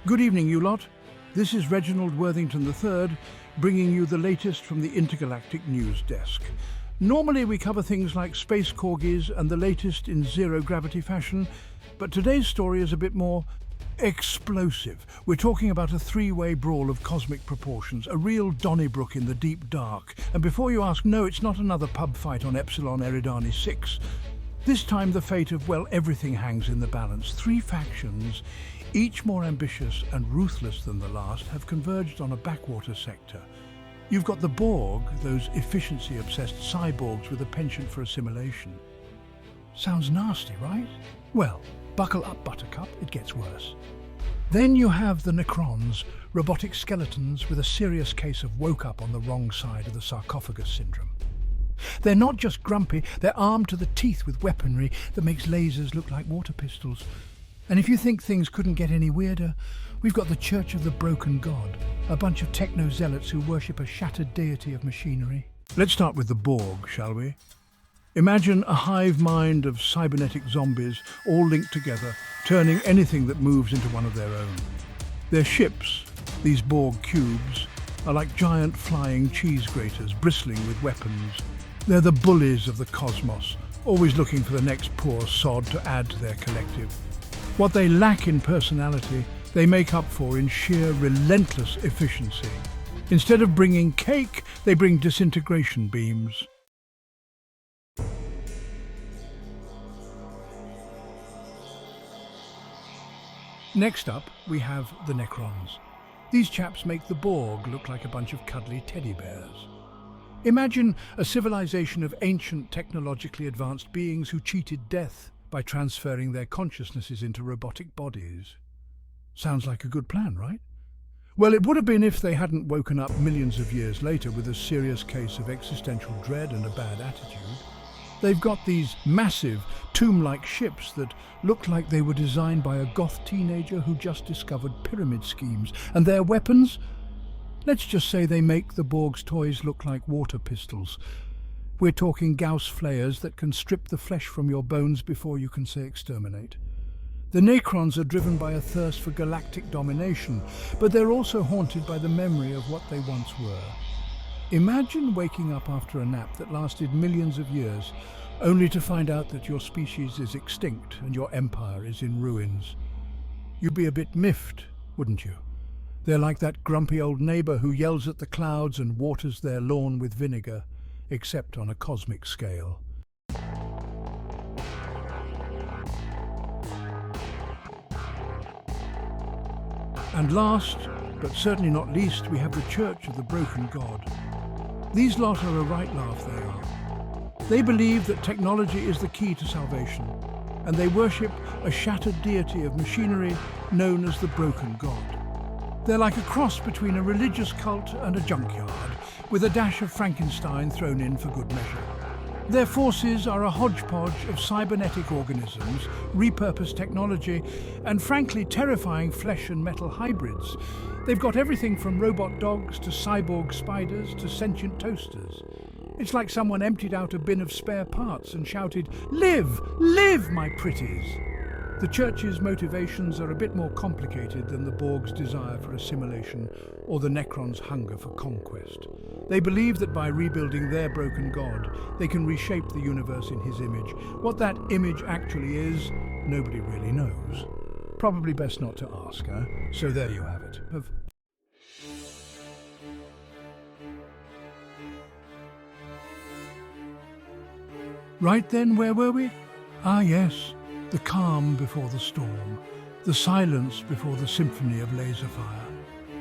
Good evening, you lot. This is Reginald Worthington III, bringing you the latest from the Intergalactic News Desk. Normally we cover things like space corgis and the latest in zero-gravity fashion, but today's story is a bit more explosive. We're talking about a three-way brawl of cosmic proportions, a real Donnybrook in the deep dark. And before you ask, no, it's not another pub fight on Epsilon Eridani 6. This time the fate of, well, everything hangs in the balance. Three factions, each more ambitious and ruthless than the last, have converged on a backwater sector. You've got the Borg, those efficiency-obsessed cyborgs with a penchant for assimilation. Sounds nasty, right? Well, buckle up, Buttercup, it gets worse. Then you have the Necrons, robotic skeletons with a serious case of woke up on the wrong side of the sarcophagus syndrome. They're not just grumpy, they're armed to the teeth with weaponry that makes lasers look like water pistols. And if you think things couldn't get any weirder, we've got the Church of the Broken God, a bunch of techno-zealots who worship a shattered deity of machinery. Let's start with the Borg, shall we? Imagine a hive mind of cybernetic zombies all linked together, turning anything that moves into one of their own. Their ships, these Borg cubes, are like giant flying cheese graters bristling with weapons. They're the bullies of the cosmos, always looking for the next poor sod to add to their collective. What they lack in personality, they make up for in sheer relentless efficiency. Instead of bringing cake, they bring disintegration beams. Next up, we have the Necrons. These chaps make the Borg look like a bunch of cuddly teddy bears. Imagine a civilization of ancient, technologically advanced beings who cheated death by transferring their consciousnesses into robotic bodies. Sounds like a good plan, right? Well, it would have been if they hadn't woken up millions of years later with a serious case of existential dread and a bad attitude. They've got these massive, tomb-like ships that look like they were designed by a goth teenager who just discovered pyramid schemes. And their weapons? Let's just say they make the Borg's toys look like water pistols. We're talking Gauss flayers that can strip the flesh from your bones before you can say exterminate. The Necrons are driven by a thirst for galactic domination, but they're also haunted by the memory of what they once were. Imagine waking up after a nap that lasted millions of years, only to find out that your species is extinct and your empire is in ruins. You'd be a bit miffed, wouldn't you? They're like that grumpy old neighbour who yells at the clouds and waters their lawn with vinegar, except on a cosmic scale. And last, but certainly not least, we have the Church of the Broken God. These lot are a right laugh, they are. They believe that technology is the key to salvation, and they worship a shattered deity of machinery known as the Broken God. They're like a cross between a religious cult and a junkyard, with a dash of Frankenstein thrown in for good measure. Their forces are a hodgepodge of cybernetic organisms, repurposed technology, and frankly terrifying flesh and metal hybrids. They've got everything from robot dogs to cyborg spiders to sentient toasters. It's like someone emptied out a bin of spare parts and shouted, "Live! Live, my pretties!" The Church's motivations are a bit more complicated than the Borg's desire for assimilation or the Necrons' hunger for conquest. They believe that by rebuilding their broken god, they can reshape the universe in his image. What that image actually is, nobody really knows. Probably best not to ask, huh? So there you have it. Right then, where were we? Ah yes, the calm before the storm, the silence before the symphony of laser fire.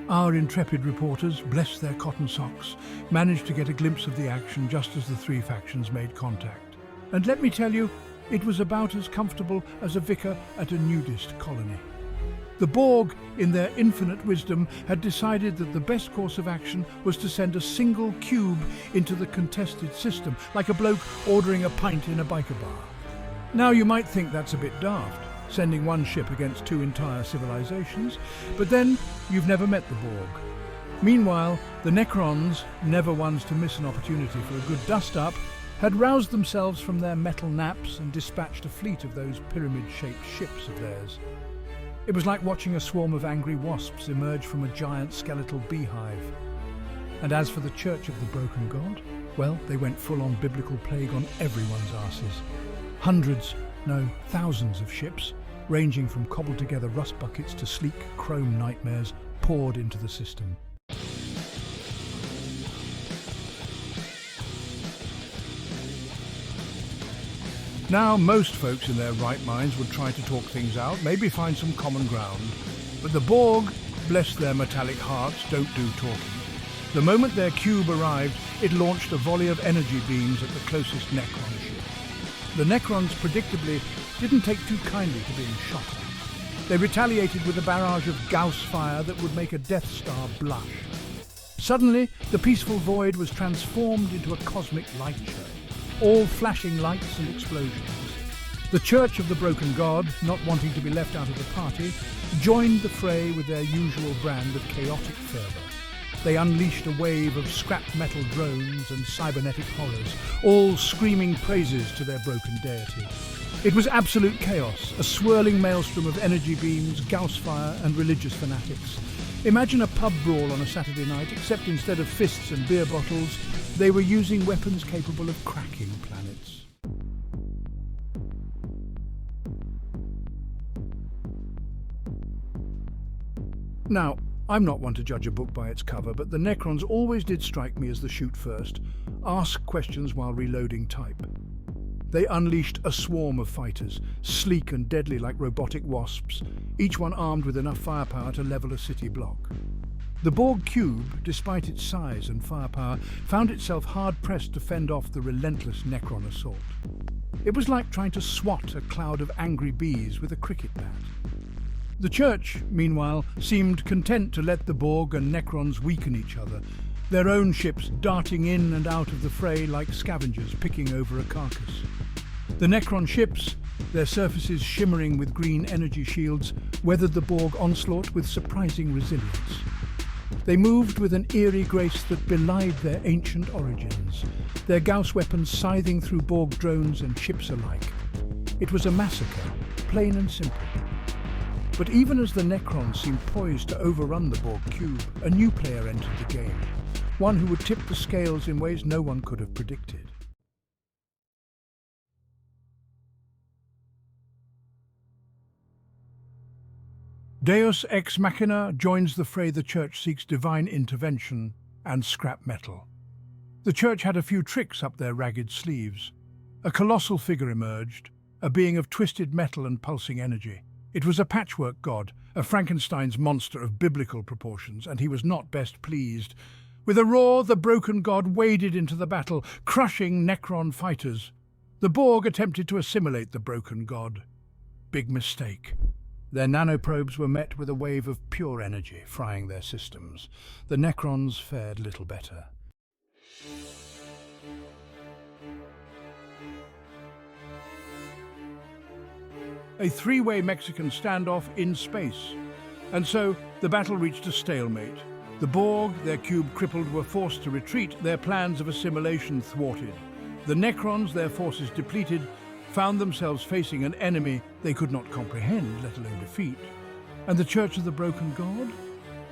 Our intrepid reporters, bless their cotton socks, managed to get a glimpse of the action just as the three factions made contact. And let me tell you, it was about as comfortable as a vicar at a nudist colony. The Borg, in their infinite wisdom, had decided that the best course of action was to send a single cube into the contested system, like a bloke ordering a pint in a biker bar. Now you might think that's a bit daft, sending one ship against two entire civilizations, but then you've never met the Borg. Meanwhile, the Necrons, never ones to miss an opportunity for a good dust-up, had roused themselves from their metal naps and dispatched a fleet of those pyramid-shaped ships of theirs. It was like watching a swarm of angry wasps emerge from a giant skeletal beehive. And as for the Church of the Broken God, well, they went full-on biblical plague on everyone's arses. Hundreds, no, thousands of ships, ranging from cobbled-together rust buckets to sleek chrome nightmares, poured into the system. Now, most folks in their right minds would try to talk things out, maybe find some common ground. But the Borg, bless their metallic hearts, don't do talking. The moment their cube arrived, it launched a volley of energy beams at the closest Necron ship. The Necrons, predictably, didn't take too kindly to being shot at. They retaliated with a barrage of Gauss fire that would make a Death Star blush. Suddenly, the peaceful void was transformed into a cosmic light show, all flashing lights and explosions. The Church of the Broken God, not wanting to be left out of the party, joined the fray with their usual brand of chaotic fervour. They unleashed a wave of scrap metal drones and cybernetic horrors, all screaming praises to their broken deity. It was absolute chaos, a swirling maelstrom of energy beams, Gauss fire and religious fanatics. Imagine a pub brawl on a Saturday night, except instead of fists and beer bottles, they were using weapons capable of cracking planets. Now, I'm not one to judge a book by its cover, but the Necrons always did strike me as the shoot first, ask questions while reloading type. They unleashed a swarm of fighters, sleek and deadly like robotic wasps, each one armed with enough firepower to level a city block. The Borg cube, despite its size and firepower, found itself hard-pressed to fend off the relentless Necron assault. It was like trying to swat a cloud of angry bees with a cricket bat. The Church, meanwhile, seemed content to let the Borg and Necrons weaken each other, their own ships darting in and out of the fray like scavengers picking over a carcass. The Necron ships, their surfaces shimmering with green energy shields, weathered the Borg onslaught with surprising resilience. They moved with an eerie grace that belied their ancient origins, their Gauss weapons scything through Borg drones and ships alike. It was a massacre, plain and simple. But even as the Necrons seemed poised to overrun the Borg cube, a new player entered the game, one who would tip the scales in ways no one could have predicted. Deus Ex Machina joins the fray. The Church seeks divine intervention and scrap metal. The Church had a few tricks up their ragged sleeves. A colossal figure emerged, a being of twisted metal and pulsing energy. It was a patchwork god, a Frankenstein's monster of biblical proportions, and he was not best pleased. With a roar, the broken god waded into the battle, crushing Necron fighters. The Borg attempted to assimilate the broken god. Big mistake. Their nanoprobes were met with a wave of pure energy, frying their systems. The Necrons fared little better. A three-way Mexican standoff in space. And so, the battle reached a stalemate. The Borg, their cube crippled, were forced to retreat, their plans of assimilation thwarted. The Necrons, their forces depleted, found themselves facing an enemy they could not comprehend, let alone defeat. And the Church of the Broken God?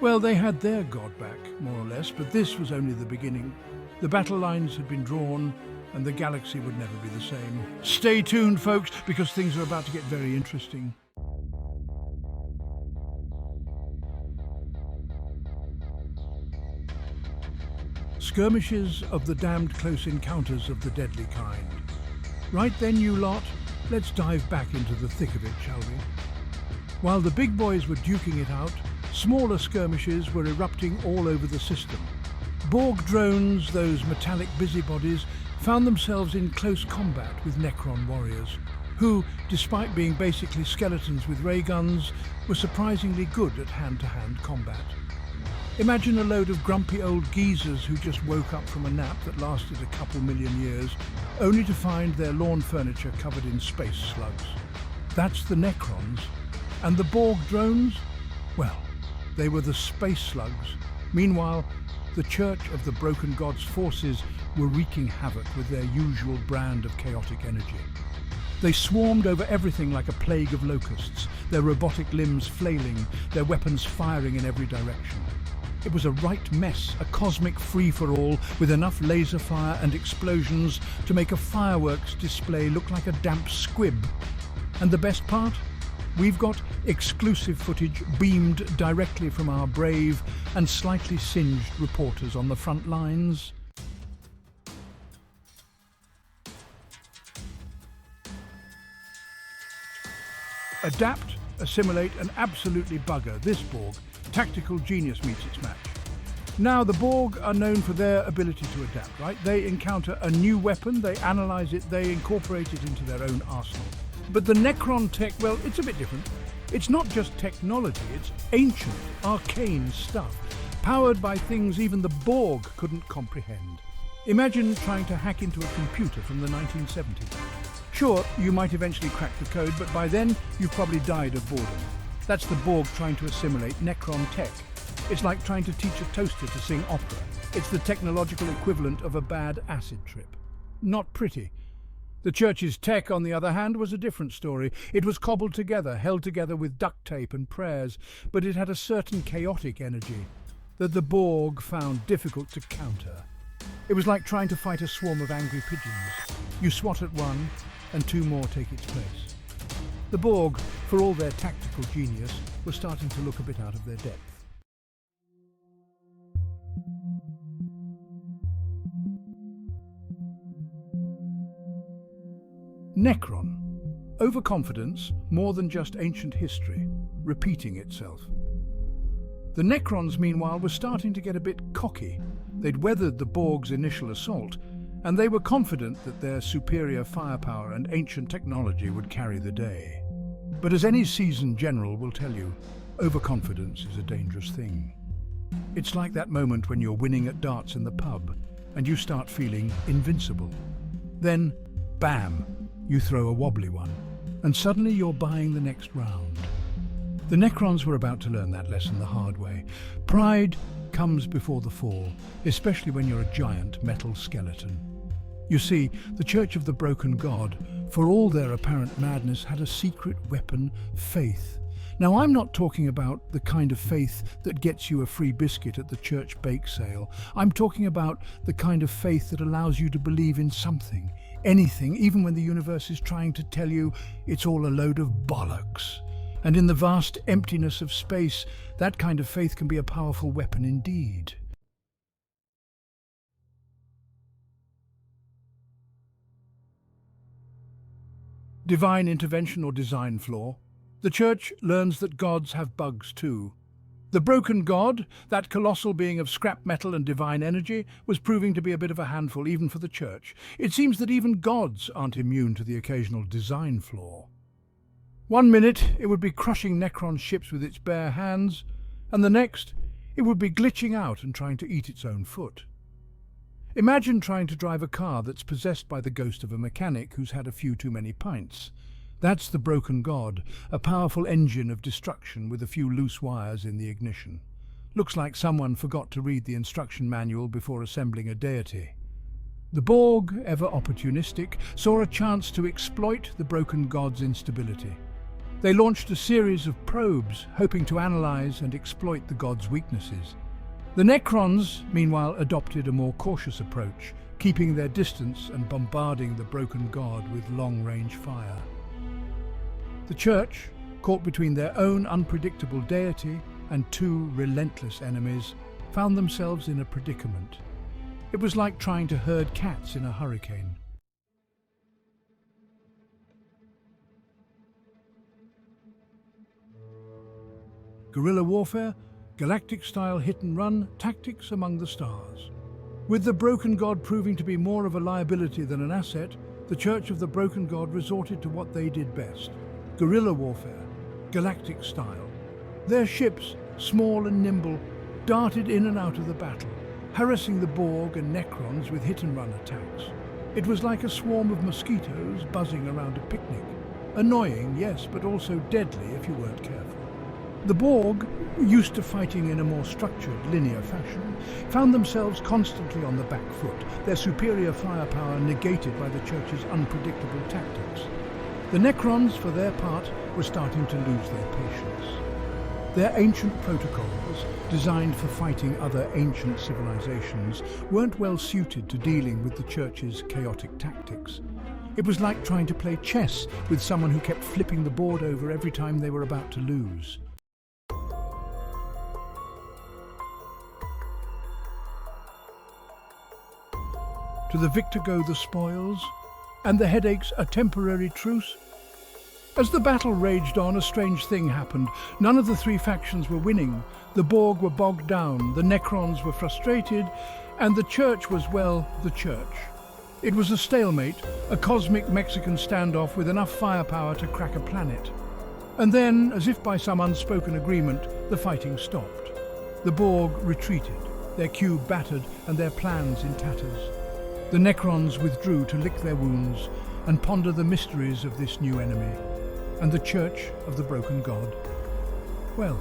Well, they had their god back, more or less, but this was only the beginning. The battle lines had been drawn, and the galaxy would never be the same. Stay tuned, folks, because things are about to get very interesting. Skirmishes of the damned close encounters of the deadly kind. Right then, you lot, let's dive back into the thick of it, shall we? While the big boys were duking it out, smaller skirmishes were erupting all over the system. Borg drones, those metallic busybodies, found themselves in close combat with Necron warriors, who, despite being basically skeletons with ray guns, were surprisingly good at hand-to-hand combat. Imagine a load of grumpy old geezers who just woke up from a nap that lasted a couple million years, only to find their lawn furniture covered in space slugs. That's the Necrons. And the Borg drones? Well, they were the space slugs. Meanwhile, the Church of the Broken God's forces were wreaking havoc with their usual brand of chaotic energy. They swarmed over everything like a plague of locusts, their robotic limbs flailing, their weapons firing in every direction. It was a right mess, a cosmic free-for-all with enough laser fire and explosions to make a fireworks display look like a damp squib. And the best part? We've got exclusive footage beamed directly from our brave and slightly singed reporters on the front lines. Adapt, assimilate and absolutely bugger this Borg. Tactical genius meets its match. Now, the Borg are known for their ability to adapt, right? They encounter a new weapon, they analyze it, they incorporate it into their own arsenal. But the Necron tech, well, it's a bit different. It's not just technology, it's ancient, arcane stuff, powered by things even the Borg couldn't comprehend. Imagine trying to hack into a computer from the 1970s. Sure, you might eventually crack the code, but by then you've probably died of boredom. That's the Borg trying to assimilate Necron tech. It's like trying to teach a toaster to sing opera. It's the technological equivalent of a bad acid trip. Not pretty. The Church's tech, on the other hand, was a different story. It was cobbled together, held together with duct tape and prayers, but it had a certain chaotic energy that the Borg found difficult to counter. It was like trying to fight a swarm of angry pigeons. You swat at one, and two more take its place. The Borg, for all their tactical genius, were starting to look a bit out of their depth. Necron. Overconfidence, more than just ancient history, repeating itself. The Necrons, meanwhile, were starting to get a bit cocky. They'd weathered the Borg's initial assault, and they were confident that their superior firepower and ancient technology would carry the day. But as any seasoned general will tell you, overconfidence is a dangerous thing. It's like that moment when you're winning at darts in the pub, and you start feeling invincible. Then, bam! You throw a wobbly one, and suddenly you're buying the next round. The Necrons were about to learn that lesson the hard way. Pride comes before the fall, especially when you're a giant metal skeleton. You see, the Church of the Broken God, for all their apparent madness, had a secret weapon, faith. Now, I'm not talking about the kind of faith that gets you a free biscuit at the church bake sale. I'm talking about the kind of faith that allows you to believe in something, anything, even when the universe is trying to tell you it's all a load of bollocks. And in the vast emptiness of space, that kind of faith can be a powerful weapon indeed. Divine intervention or design flaw. The Church learns that gods have bugs too. The broken god, that colossal being of scrap metal and divine energy, was proving to be a bit of a handful even for the Church. It seems that even gods aren't immune to the occasional design flaw. One minute it would be crushing Necron ships with its bare hands, and the next it would be glitching out and trying to eat its own foot. Imagine trying to drive a car that's possessed by the ghost of a mechanic who's had a few too many pints. That's the broken god, a powerful engine of destruction with a few loose wires in the ignition. Looks like someone forgot to read the instruction manual before assembling a deity. The Borg, ever opportunistic, saw a chance to exploit the broken god's instability. They launched a series of probes, hoping to analyze and exploit the god's weaknesses. The Necrons, meanwhile, adopted a more cautious approach, keeping their distance and bombarding the broken god with long-range fire. The Church, caught between their own unpredictable deity and two relentless enemies, found themselves in a predicament. It was like trying to herd cats in a hurricane. Guerrilla warfare, galactic-style hit-and-run tactics among the stars. With the broken god proving to be more of a liability than an asset, the Church of the Broken God resorted to what they did best: guerrilla warfare, galactic style. Their ships, small and nimble, darted in and out of the battle, harassing the Borg and Necrons with hit-and-run attacks. It was like a swarm of mosquitoes buzzing around a picnic. Annoying, yes, but also deadly if you weren't careful. The Borg, used to fighting in a more structured, linear fashion, found themselves constantly on the back foot, their superior firepower negated by the Church's unpredictable tactics. The Necrons, for their part, were starting to lose their patience. Their ancient protocols, designed for fighting other ancient civilizations, weren't well suited to dealing with the Church's chaotic tactics. It was like trying to play chess with someone who kept flipping the board over every time they were about to lose. To the victor go the spoils, and the headaches a temporary truce. As the battle raged on, a strange thing happened. None of the three factions were winning. The Borg were bogged down, the Necrons were frustrated, and the Church was, well, the Church. It was a stalemate, a cosmic Mexican standoff with enough firepower to crack a planet. And then, as if by some unspoken agreement, the fighting stopped. The Borg retreated, their cube battered and their plans in tatters. The Necrons withdrew to lick their wounds and ponder the mysteries of this new enemy, and the Church of the Broken God. Well,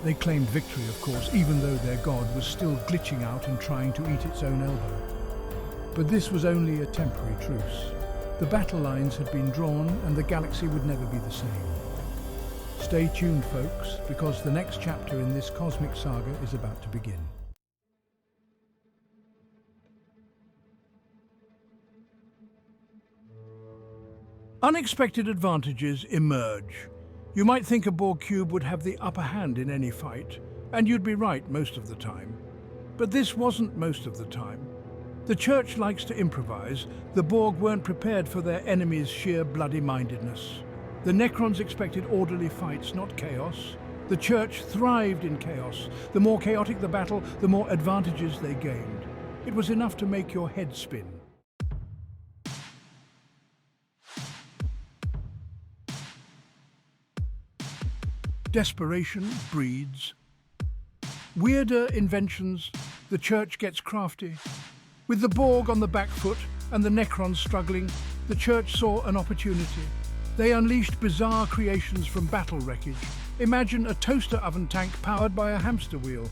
they claimed victory, of course, even though their god was still glitching out and trying to eat its own elbow. But this was only a temporary truce. The battle lines had been drawn, and the galaxy would never be the same. Stay tuned, folks, because the next chapter in this cosmic saga is about to begin. Unexpected advantages emerge. You might think a Borg cube would have the upper hand in any fight, and you'd be right most of the time. But this wasn't most of the time. The Church likes to improvise. The Borg weren't prepared for their enemy's sheer bloody-mindedness. The Necrons expected orderly fights, not chaos. The Church thrived in chaos. The more chaotic the battle, the more advantages they gained. It was enough to make your head spin. Desperation breeds. Weirder inventions, the Church gets crafty. With the Borg on the back foot and the Necrons struggling, the Church saw an opportunity. They unleashed bizarre creations from battle wreckage. Imagine a toaster oven tank powered by a hamster wheel.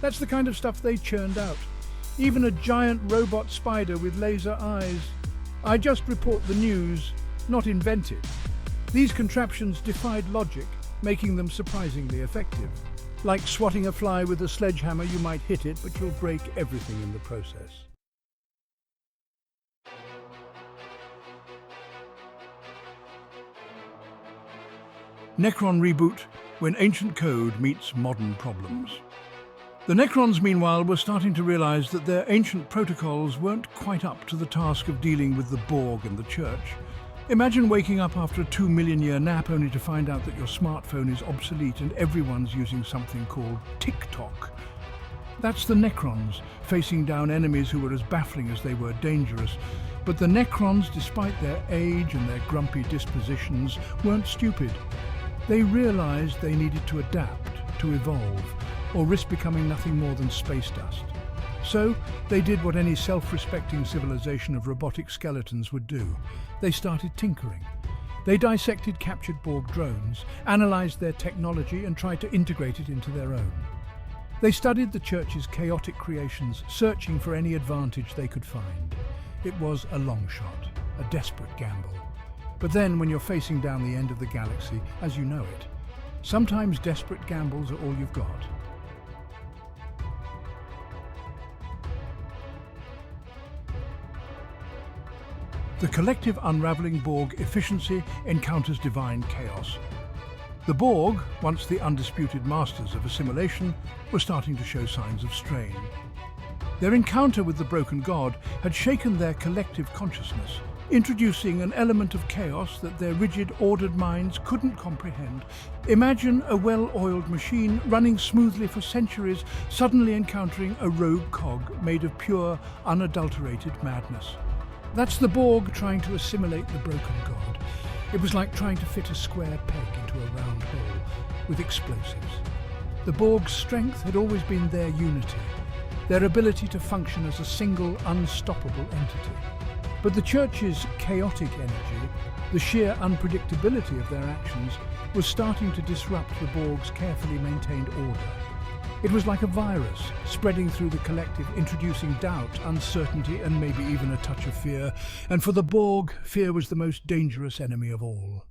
That's the kind of stuff they churned out. Even a giant robot spider with laser eyes. I just report the news, not invented. These contraptions defied logic, making them surprisingly effective. Like swatting a fly with a sledgehammer, you might hit it, but you'll break everything in the process. Necron reboot, when ancient code meets modern problems. The Necrons, meanwhile, were starting to realize that their ancient protocols weren't quite up to the task of dealing with the Borg and the Church. Imagine waking up after a 2-million-year nap only to find out that your smartphone is obsolete and everyone's using something called TikTok. That's the Necrons, facing down enemies who were as baffling as they were dangerous. But the Necrons, despite their age and their grumpy dispositions, weren't stupid. They realized they needed to adapt, to evolve, or risk becoming nothing more than space dust. So they did what any self-respecting civilization of robotic skeletons would do. They started tinkering. They dissected captured Borg drones, analyzed their technology and tried to integrate it into their own. They studied the Church's chaotic creations, searching for any advantage they could find. It was a long shot, a desperate gamble. But then when you're facing down the end of the galaxy, as you know it, sometimes desperate gambles are all you've got. The collective unraveling Borg efficiency encounters divine chaos. The Borg, once the undisputed masters of assimilation, were starting to show signs of strain. Their encounter with the broken god had shaken their collective consciousness, introducing an element of chaos that their rigid, ordered minds couldn't comprehend. Imagine a well-oiled machine running smoothly for centuries, suddenly encountering a rogue cog made of pure, unadulterated madness. That's the Borg trying to assimilate the broken god. It was like trying to fit a square peg into a round hole with explosives. The Borg's strength had always been their unity, their ability to function as a single, unstoppable entity. But the Church's chaotic energy, the sheer unpredictability of their actions, was starting to disrupt the Borg's carefully maintained order. It was like a virus, spreading through the collective, introducing doubt, uncertainty, and maybe even a touch of fear. And for the Borg, fear was the most dangerous enemy of all.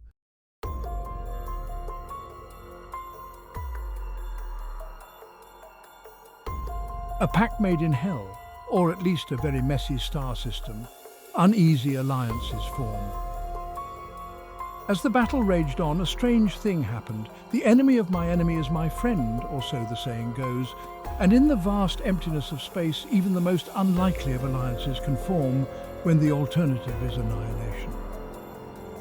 A pact made in hell, or at least a very messy star system. Uneasy alliances form. As the battle raged on, a strange thing happened. The enemy of my enemy is my friend, or so the saying goes, and in the vast emptiness of space, even the most unlikely of alliances can form when the alternative is annihilation.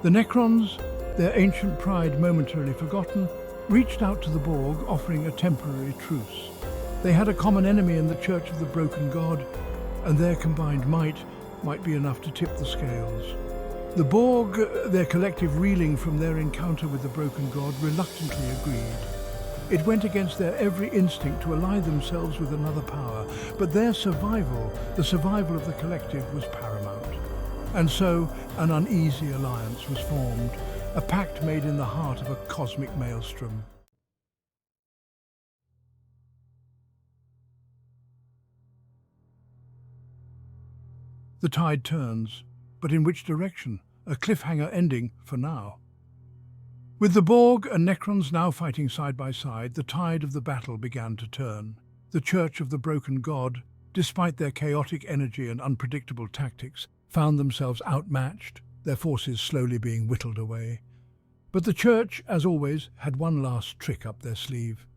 The Necrons, their ancient pride momentarily forgotten, reached out to the Borg, offering a temporary truce. They had a common enemy in the Church of the Broken God, and their combined might be enough to tip the scales. The Borg, their collective reeling from their encounter with the Broken God, reluctantly agreed. It went against their every instinct to ally themselves with another power, but their survival, the survival of the collective, was paramount. And so, an uneasy alliance was formed, a pact made in the heart of a cosmic maelstrom. The tide turns. But in which direction? A cliffhanger ending for now. With the Borg and Necrons now fighting side by side, the tide of the battle began to turn. The Church of the Broken God, despite their chaotic energy and unpredictable tactics, found themselves outmatched, their forces slowly being whittled away. But the Church, as always, had one last trick up their sleeve.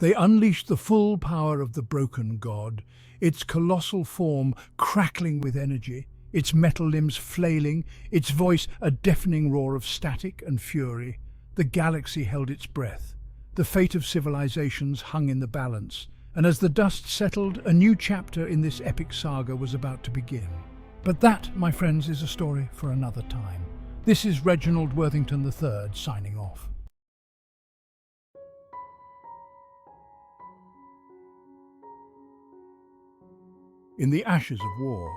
They unleashed the full power of the Broken God, its colossal form crackling with energy, its metal limbs flailing, its voice a deafening roar of static and fury. The galaxy held its breath. The fate of civilizations hung in the balance, and as the dust settled, a new chapter in this epic saga was about to begin. But that, my friends, is a story for another time. This is Reginald Worthington III signing off. In the ashes of war.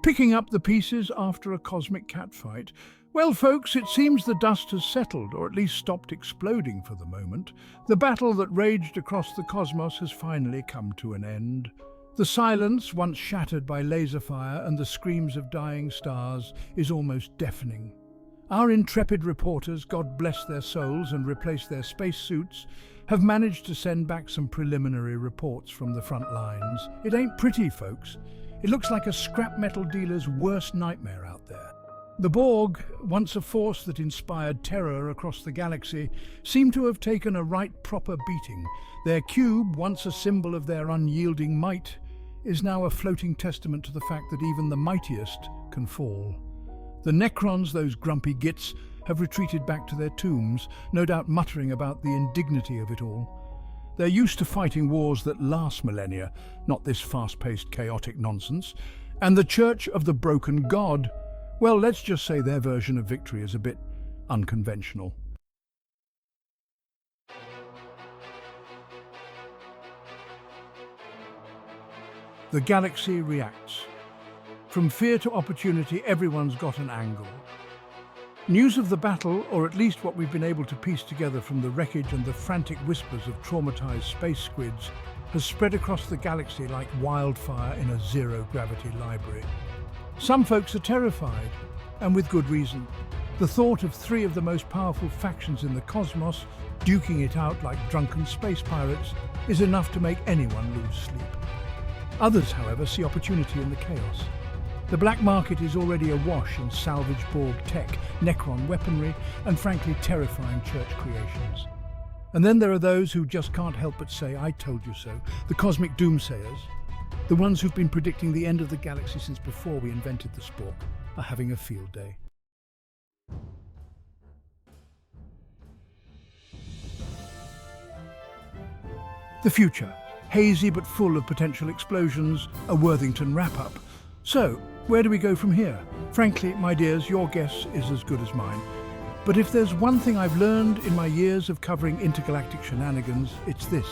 Picking up the pieces after a cosmic catfight. Well, folks, it seems the dust has settled, or at least stopped exploding for the moment. The battle that raged across the cosmos has finally come to an end. The silence, once shattered by laser fire and the screams of dying stars, is almost deafening. Our intrepid reporters, God bless their souls and replace their spacesuits, have managed to send back some preliminary reports from the front lines. It ain't pretty, folks. It looks like a scrap metal dealer's worst nightmare out there. The Borg, once a force that inspired terror across the galaxy, seem to have taken a right proper beating. Their cube, once a symbol of their unyielding might, is now a floating testament to the fact that even the mightiest can fall. The Necrons, those grumpy gits, have retreated back to their tombs, no doubt muttering about the indignity of it all. They're used to fighting wars that last millennia, not this fast-paced, chaotic nonsense. And the Church of the Broken God, well, let's just say their version of victory is a bit unconventional. The galaxy reacts. From fear to opportunity, everyone's got an angle. News of the battle, or at least what we've been able to piece together from the wreckage and the frantic whispers of traumatized space squids, has spread across the galaxy like wildfire in a zero-gravity library. Some folks are terrified, and with good reason. The thought of three of the most powerful factions in the cosmos duking it out like drunken space pirates is enough to make anyone lose sleep. Others, however, see opportunity in the chaos. The black market is already awash in salvaged Borg tech, Necron weaponry, and frankly terrifying church creations. And then there are those who just can't help but say, "I told you so," the cosmic doomsayers. The ones who've been predicting the end of the galaxy since before we invented the spork are having a field day. The future, hazy but full of potential explosions, a Worthington wrap-up. So, where do we go from here? Frankly, my dears, your guess is as good as mine. But if there's one thing I've learned in my years of covering intergalactic shenanigans, it's this.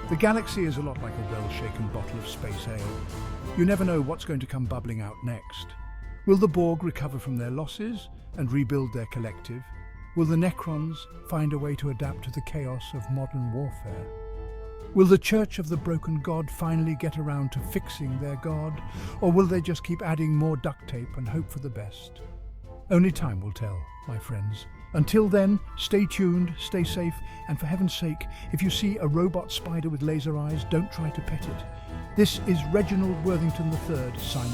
The galaxy is a lot like a well-shaken bottle of space ale. You never know what's going to come bubbling out next. Will the Borg recover from their losses and rebuild their collective? Will the Necrons find a way to adapt to the chaos of modern warfare? Will the Church of the Broken God finally get around to fixing their God? Or will they just keep adding more duct tape and hope for the best? Only time will tell, my friends. Until then, stay tuned, stay safe, and for heaven's sake, if you see a robot spider with laser eyes, don't try to pet it. This is Reginald Worthington III signing